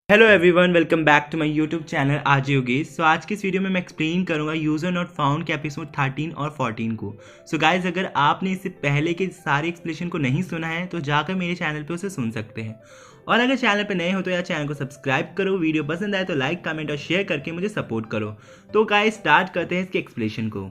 Hello everyone, welcome back to my YouTube channel आज योगेश। सो आज की इस वीडियो में मैं एक्सप्लेन करूंगा यूज़र नॉट फाउंड के एपिसोड 13 और 14 को। सो गाइज, अगर आपने इससे पहले के सारे एक्सप्लेनेशन को नहीं सुना है तो जाकर मेरे चैनल पे उसे सुन सकते हैं। और अगर चैनल पे नए हो तो यार चैनल को सब्सक्राइब करो, वीडियो पसंद आए तो लाइक कमेंट और शेयर करके मुझे सपोर्ट करो। तो गाइज स्टार्ट करते हैं इसके एक्सप्लेनेशन को।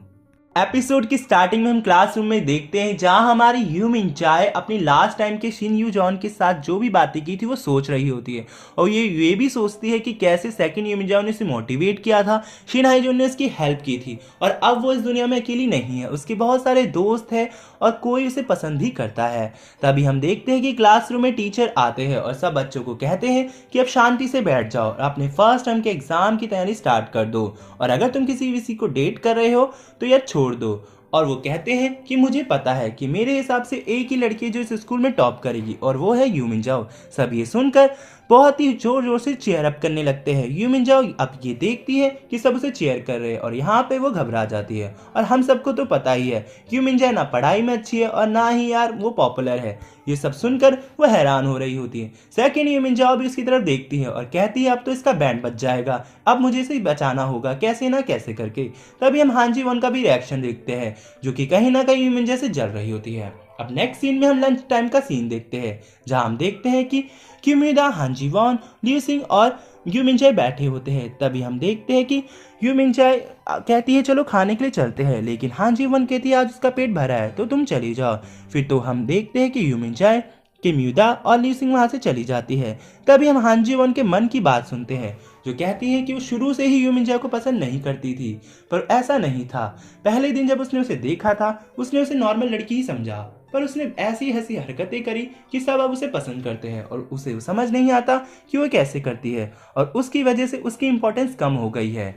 एपिसोड की स्टार्टिंग में हम क्लासरूम में देखते हैं जहां हमारी यू मिन चाय अपनी लास्ट टाइम के शिन यू जॉन के साथ जो भी बातें की थी वो सोच रही होती है। और ये भी सोचती है कि कैसे सेकंड यू मिन जाओ ने उसे मोटिवेट किया था, शिन हाई जॉन ने उसकी हेल्प की थी और अब वो इस दुनिया में अकेली नहीं है, उसके बहुत सारे दोस्त हैं और कोई उसे पसंद भी करता है। तभी हम देखते हैं कि क्लासरूम में टीचर आते हैं और सब बच्चों को कहते हैं कि अब शांति से बैठ जाओ और अपने फर्स्ट टर्म के एग्जाम की तैयारी स्टार्ट कर दो, और अगर तुम किसी को डेट कर रहे हो तो यार छोड़ दो। और वो कहते हैं कि मुझे पता है कि मेरे हिसाब से एक ही लड़की जो इस स्कूल में टॉप करेगी और वो है यू मिन जाओ। सब ये सुनकर बहुत ही जोर जोर से चीयर अप करने लगते हैं। यू मिन जाओ अब ये देखती है कि सब उसे चीयर कर रहे हैं और यहाँ पे वो घबरा जाती है। और हम सबको तो पता ही है यू मिन जाओ ना पढ़ाई में अच्छी है और ना ही यार वो पॉपुलर है। ये सब सुनकर वो हैरान हो रही होती है। सेकंड यू मिन जाओ भी उसकी तरफ देखती है और कहती है अब तो इसका बैंड बच जाएगा, अब मुझे इसे बचाना होगा कैसे ना कैसे करके। तभी हम हांजी वन का भी रिएक्शन देखते हैं जो कि कहीं ना कहीं यू मिन जाओ से जल रही होती है। अब नेक्स्ट सीन में हम लंच टाइम का सीन देखते हैं जहां हम देखते हैं कि क्यूमिदा, हांजी वॉन, लिu सिंह और यू मिनचाई बैठे होते हैं। तभी हम देखते हैं कि यू मिनचाई कहती है चलो खाने के लिए चलते हैं, लेकिन हांजी वन कहती है आज उसका पेट भरा है तो तुम चली जाओ। फिर तो हम देखते हैं कि यू मिनचाई कि म्यूदा और लिu सिंह वहां से चली जाती है। तभी हम हांजी वन के मन की बात सुनते हैं जो कहती है कि वो शुरू से ही यू मिनचाई को पसंद नहीं करती थी, पर ऐसा नहीं था। पहले दिन जब उसने उसे देखा था उसने उसे नॉर्मल लड़की ही समझा, पर उसने ऐसी ऐसी हरकतें करी कि सब अब उसे पसंद करते हैं और उसे समझ नहीं आता कि वो कैसे करती है और उसकी वजह से उसकी इंपॉर्टेंस कम हो गई है।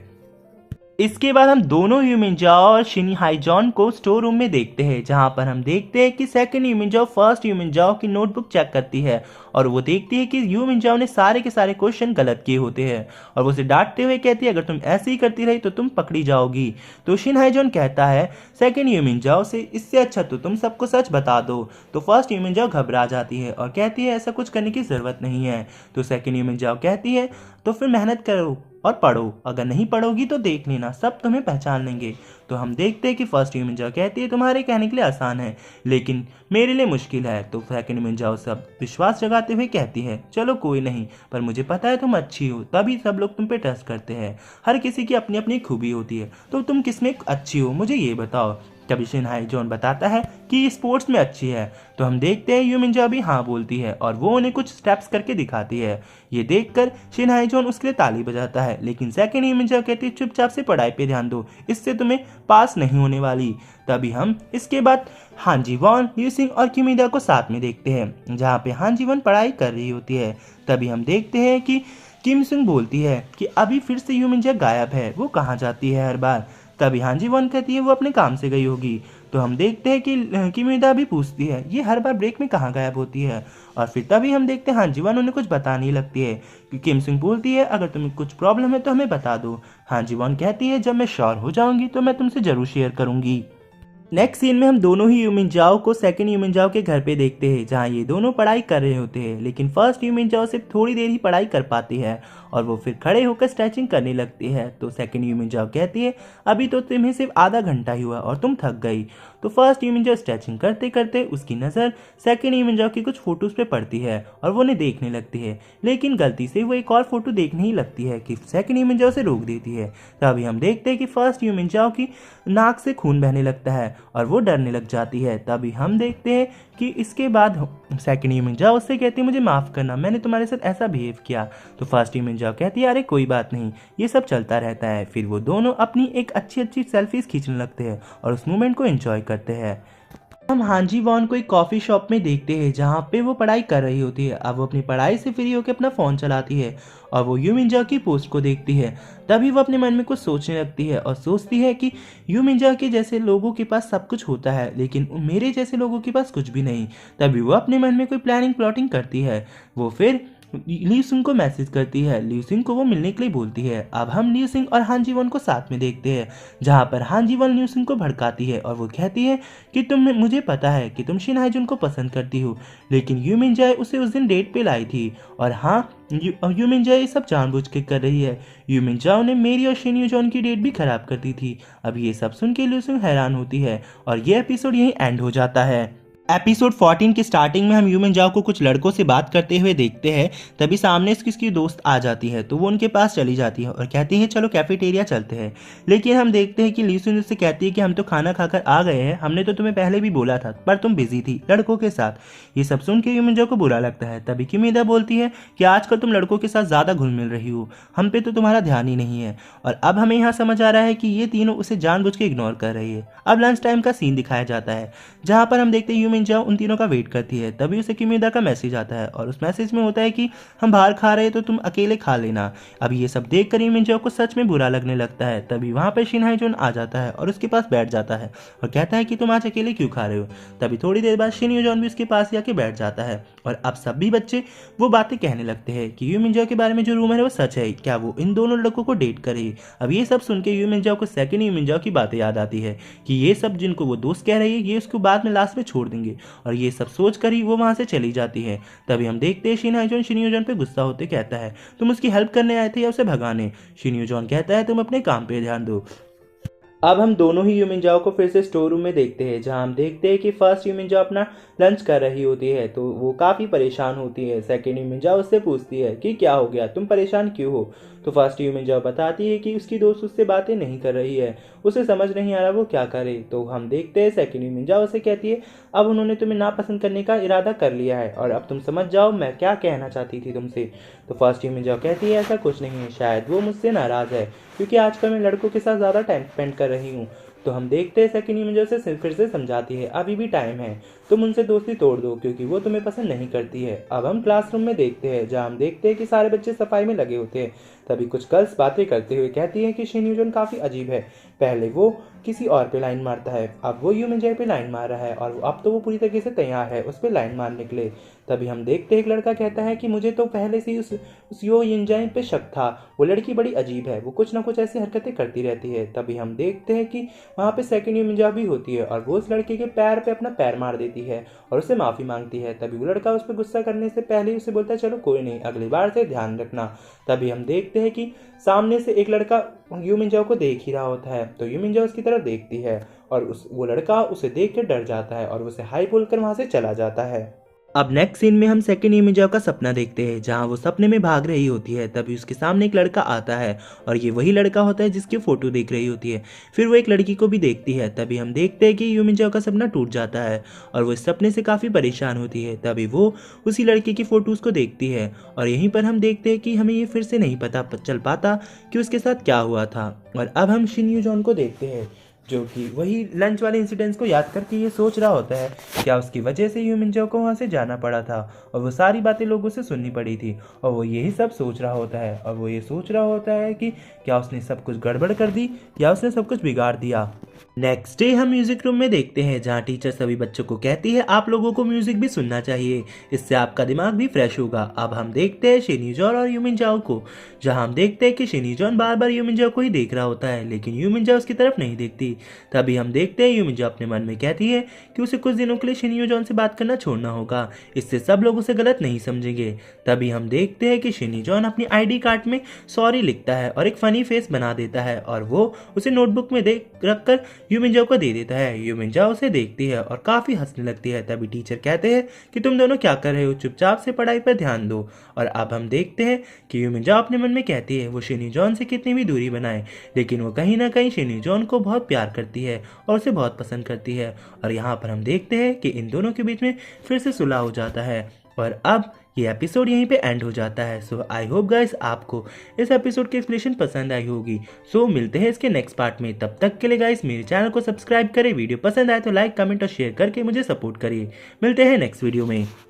इसके बाद हम दोनों यू मिन जाओ और शिनी हाई जॉन को स्टोर रूम में देखते हैं जहां पर हम देखते हैं कि सेकंड यू मिन जाओ फर्स्ट यू मिन जाओ की नोटबुक चेक करती है और वो देखती है कि यू मिन जाओ ने सारे के सारे क्वेश्चन गलत किए होते हैं और वो उसे डांटते हुए कहती है अगर तुम ऐसे ही करती रही तो तुम पकड़ी जाओगी। तो शिन हाई जॉन कहता है सेकंड यू मिन जाओ से इससे अच्छा तो तुम सबको सच बता दो। तो फर्स्ट यू मिन जाओ घबरा जाती है और कहती है ऐसा कुछ करने की जरूरत नहीं है। तो सेकंड यू मिन जाओ कहती है तो फिर मेहनत करो और पढ़ो, अगर नहीं पढ़ोगी तो देख लेना सब तुम्हें पहचान लेंगे। तो हम देखते हैं कि फर्स्ट यू मिन जाओ कहती है तुम्हारे कहने के लिए आसान है लेकिन मेरे लिए मुश्किल है। तो सेकंड मिन जाओ सब विश्वास जगाते हुए कहती है चलो कोई नहीं, पर मुझे पता है तुम अच्छी हो तभी सब लोग तुम पे ट्रस्ट करते हैं। हर किसी की अपनी अपनी खूबी होती है, तो तुम किसमें अच्छी हो मुझे ये बताओ। तभी शिन हाई जॉन बताता है कि स्पोर्ट्स में अच्छी है। तो हम देखते हैं यू मिन जाओ भी हाँ बोलती है और वो उन्हें कुछ स्टेप्स करके दिखाती है। ये देखकर शिन हाई जॉन उसके लिए ताली बजाता है, लेकिन सेकंड यू मिन जाओ कहती है चुपचाप से पढ़ाई पे ध्यान दो, इससे तुम्हें पास नहीं होने वाली। तभी हम इसके बाद हांजी वॉन, लिu सिंह और किमिदा को साथ में देखते हैं जहाँ पे हांजी वॉन पढ़ाई कर रही होती है। तभी हम देखते हैं कि किम सिंह बोलती है कि अभी फिर से यू मिन जाओ गायब है, वो कहाँ जाती है हर बार। तभी हांजी वॉन कहती है वो अपने काम से गई होगी। तो हम देखते हैं कि किमिदा भी पूछती है ये हर बार ब्रेक में कहाँ गायब होती है। और फिर तभी हम देखते हैं हांजी वॉन उन्हें कुछ बताने लगती है कि किम सिंह बोलती है अगर तुम्हें कुछ प्रॉब्लम है तो हमें बता दो। हांजी वॉन कहती है जब मैं श्योर हो जाऊंगी तो मैं तुमसे जरूर शेयर करूंगी। नेक्स्ट सीन में हम दोनों ही यू मिन जाओ को सेकंड यू मिन जाओ के घर पे देखते हैं जहाँ ये दोनों पढ़ाई कर रहे होते हैं, लेकिन फर्स्ट यू मिन जाओ सिर्फ थोड़ी देर ही पढ़ाई कर पाती है और वो फिर खड़े होकर स्ट्रेचिंग करने लगती है। तो सेकंड यू मिन जाओ कहती है अभी तो तुम्हें सिर्फ आधा घंटा ही हुआ और तुम थक गई। तो फर्स्ट यू मिन जाओ स्ट्रेचिंग करते करते उसकी नज़र सेकंड यू मिन जाओ की कुछ फोटोज पे पड़ती है और वो उन्हें देखने लगती है, लेकिन गलती से वो एक और फोटो देखने ही लगती है कि सेकंड यू मिन जाओ से रोक देती है। तभी हम देखते हैं कि फर्स्ट यू मिन जाओ की नाक से खून बहने लगता है और वो डरने लग जाती है। तभी हम देखते हैं कि इसके बाद सेकंड यू मिन जाओ उससे कहती है मुझे माफ़ करना, मैंने तुम्हारे साथ ऐसा बिहेव किया। तो फर्स्ट यू मिन जाओ कहती है अरे कोई बात नहीं, ये सब चलता रहता है। फिर वो दोनों अपनी एक अच्छी अच्छी सेल्फीज खींचने लगते हैं और उस मोमेंट को एंजॉय करते हैं। हम हांजी वॉन को एक कॉफ़ी शॉप में देखते हैं जहाँ पे वो पढ़ाई कर रही होती है। अब वो अपनी पढ़ाई से फ्री होकर अपना फ़ोन चलाती है और वो यू मिन जाओ की पोस्ट को देखती है। तभी वो अपने मन में कुछ सोचने लगती है और सोचती है कि यू मिन जाओ के जैसे लोगों के पास सब कुछ होता है लेकिन मेरे जैसे लोगों के पास कुछ भी नहीं। तभी वो अपने मन में कोई प्लानिंग प्लॉटिंग करती है। वो फिर ली सिंह को मैसेज करती है। ली सिंह को वो मिलने के लिए बोलती है। अब हम ली सिंह और हान जी वन को साथ में देखते हैं, जहाँ पर हान जी वन ली सिंह को भड़काती है और वो कहती है कि मुझे पता है कि तुम शिन हाइजुन को पसंद करती हो, लेकिन यू मिन जाए उसे उस दिन डेट पे लाई थी और हाँ यू मिन जाए ये सब जानबूझ के कर रही है। यू मिन जाओ ने मेरी और शिन यूजॉन की डेट भी खराब कर दी थी। अब ये सब सुन के ली सिंह हैरान होती है और ये एपिसोड यहीं एंड हो जाता है। एपिसोड 14 की स्टार्टिंग में हम यूमिन जाओ को कुछ लड़कों से बात करते हुए देखते हैं। तभी सामने से किसकी दोस्त आ जाती है तो वो उनके पास चली जाती है और कहती है चलो कैफेटेरिया चलते हैं। लेकिन हम देखते हैं कि ली सुन उससे कहती है कि हम तो खाना खाकर आ गए हैं, हमने तो तुम्हें पहले भी बोला था पर तुम बिजी थी लड़कों के साथ। ये सब सुन के यूमिन जाओ को बुरा लगता है। तभी किमिदा बोलती है कि आजकल तुम लड़कों के साथ ज़्यादा घुल मिल रही हो, हम पे तो तुम्हारा ध्यान ही नहीं है। और अब हमें यहाँ समझ आ रहा है कि ये तीनों उसे जानबूझ के इग्नोर कर रही है। अब लंच टाइम का सीन दिखाया जाता है, जहाँ पर हम देखते हैं यूमिन जाओ उन तीनों का वेट करती है। तभी उसे किमिदा का मैसेज आता है और उस मैसेज में होता है कि हम बाहर खा रहे हैं तो तुम अकेले खा लेना। अब ये सब देख कर यूमिन जाओ को सच में बुरा लगने लगता है। तभी वहाँ पर शिन हाइजुन आ जाता है और उसके पास बैठ जाता है और कहता है कि तुम आज अकेले क्यों खा रहे हो। तभी थोड़ी देर बाद शिन यूजॉन भी उसके पास जाके बैठ जाता है और अब सभी बच्चे वो बातें कहने लगते हैं कि यूमिन जाओ के बारे में जो रूमर है वो सच है, क्या वो इन दोनों लड़कों को डेट करे। अब ये सब सुन के यूमिन जाओ को सेकंड यूमिन जाओ की बातें याद आती है कि ये सब जिनको वो दोस्त कह रही है ये उसको बाद में लास्ट में छोड़ देंगे, और ये सब सोच कर ही वो वहाँ से चली जाती है। तभी हम देखते हैं शिन हाइजुन शिन यूजॉन पे गुस्सा होते कहता है तुम उसकी हेल्प करने आए थे या उसे भगाने। शिन यूजॉन कहता है तुम अपने काम पे ध्यान दो। अब हम दोनों ही यूमिन जाओ को फिर से स्टोर रूम में देखते हैं, जहां हम देखते हैं कि फर्स्ट यूमिन जाओ अपना लंच कर रही होती है तो वो काफ़ी परेशान होती है। सेकेंड यूमिन जाओ उससे पूछती है कि क्या हो गया, तुम परेशान क्यों हो। तो फर्स्ट यूमिन जाओ बताती है कि उसकी दोस्त उससे बातें नहीं कर रही है, उसे समझ नहीं आ रहा वो क्या करे। तो हम देखते हैं सेकेंड यूमिन जाओ उसे कहती है अब उन्होंने तुम्हें नापसंद करने का इरादा कर लिया है और अब तुम समझ जाओ मैं क्या कहना चाहती थी तुमसे। तो फर्स्ट यूमिन जाओ कहती है ऐसा कुछ नहीं है, शायद वो मुझसे नाराज़ है क्योंकि आजकल मैं लड़कों के साथ ज़्यादा टाइम स्पेंड कर रही हूँ। तो हम देखते हैं सेकेंड यूमिन जाओ से फिर से समझाती है अभी भी टाइम है, तुम उनसे दोस्ती तोड़ दो क्योंकि वो तुम्हें पसंद नहीं करती है। अब हम क्लासरूम में देखते हैं, जहाँ हम देखते हैं कि सारे बच्चे सफाई में लगे होते हैं। तभी कुछ गर्ल्स बातें करते हुए कहती हैं कि शिन यूजॉन काफ़ी अजीब है, पहले वो किसी और पे लाइन मारता है, अब वो यूमिन जाओ पे लाइन मार रहा है और अब तो वो पूरी तरीके से तैयार है उस पर लाइन मारने के लिए। तभी हम देखते हैं एक लड़का कहता है कि मुझे तो पहले से ही उस यो यिनजाए पे शक था, वो लड़की बड़ी अजीब है, वो कुछ ना कुछ ऐसी हरकतें करती रहती है। तभी हम देखते हैं कि वहाँ पे सेकंड यूमिन भी होती है और वो उस लड़के के पैर पे अपना पैर मार देती है और उससे माफ़ी मांगती है। तभी वो लड़का उस पर गुस्सा करने से पहले ही उसे बोलता है चलो कोई नहीं, अगली बार से ध्यान रखना। तभी हम देखते हैं कि सामने से एक लड़का यूमिन जाओ को देख ही रहा होता है, तो यूमिन जाओ उसकी तरफ देखती है और वो लड़का उसे देख के डर जाता है और उसे हाई बोलकर वहाँ से चला जाता है। अब नेक्स्ट सीन में हम सेकंड यूमिन जाओ का सपना देखते हैं, जहां वो सपने में भाग रही होती है। तभी उसके सामने एक लड़का आता है और ये वही लड़का होता है जिसकी फोटो देख रही होती है। फिर वो एक लड़की को भी देखती है। तभी हम देखते हैं कि यूमिन जाओ का सपना टूट जाता है और वो इस सपने से काफ़ी परेशान होती है। तभी वो उसी लड़के की फ़ोटोज़ को देखती है और यहीं पर हम देखते हैं कि हमें ये फिर से नहीं पता चल पाता कि उसके साथ क्या हुआ था। और अब हम शिन यूजॉन को देखते हैं, जो कि वही लंच वाले इंसिडेंट्स को याद करके ये सोच रहा होता है क्या उसकी वजह से यूमिन जाओ को वहाँ से जाना पड़ा था और वो सारी बातें लोगों से सुननी पड़ी थी, और वो यही सब सोच रहा होता है। और वो ये सोच रहा होता है कि क्या उसने सब कुछ गड़बड़ कर दी या उसने सब कुछ बिगाड़ दिया। नेक्स्ट डे हम म्यूजिक रूम में देखते हैं, जहाँ टीचर सभी बच्चों को कहती है आप लोगों को म्यूजिक भी सुनना चाहिए, इससे आपका दिमाग भी फ्रेश होगा। अब हम देखते हैं शिन यूजॉन और यूमिन जाओ को, जहाँ हम देखते हैं कि शिन यूजॉन बार बार यूमिन जाओ को ही देख रहा होता है, लेकिन यूमिन जाओ उसकी तरफ नहीं देखती। तभी हम देखते हैं यूमिन जाओ अपने मन में कहती है कि उसे कुछ दिनों के लिए शिन यूजॉन से बात करना छोड़ना होगा, इससे सब लोग उसे गलत नहीं समझेंगे। तभी हम देखते हैं कि शिन यूजॉन अपनी ID कार्ड में सॉरी लिखता है और एक फनी फेस बना देता है और वो उसे नोटबुक में रख कर यूमिन जाओ को दे देता है। यूमिन जाओ उसे देखती है और काफ़ी हंसने लगती है। तभी टीचर कहते हैं कि तुम दोनों क्या कर रहे हो, चुपचाप से पढ़ाई पर ध्यान दो। और अब हम देखते हैं कि यूमिन जाओ अपने मन में कहती है वो शिन यूजॉन से कितनी भी दूरी बनाए, लेकिन वो कहीं ना कहीं शिन यूजॉन को बहुत प्यार करती है और उसे बहुत पसंद करती है। और यहाँ पर हम देखते हैं कि इन दोनों के बीच में फिर से सुलह हो जाता है और अब ये एपिसोड यहीं पे एंड हो जाता है। सो आई होप गाइस आपको इस एपिसोड की एक्सप्लेनेशन पसंद आई होगी। सो मिलते हैं इसके नेक्स्ट पार्ट में, तब तक के लिए गाइस मेरे चैनल को सब्सक्राइब करें, वीडियो पसंद आए तो लाइक कमेंट और शेयर करके मुझे सपोर्ट करिए। मिलते हैं नेक्स्ट वीडियो में।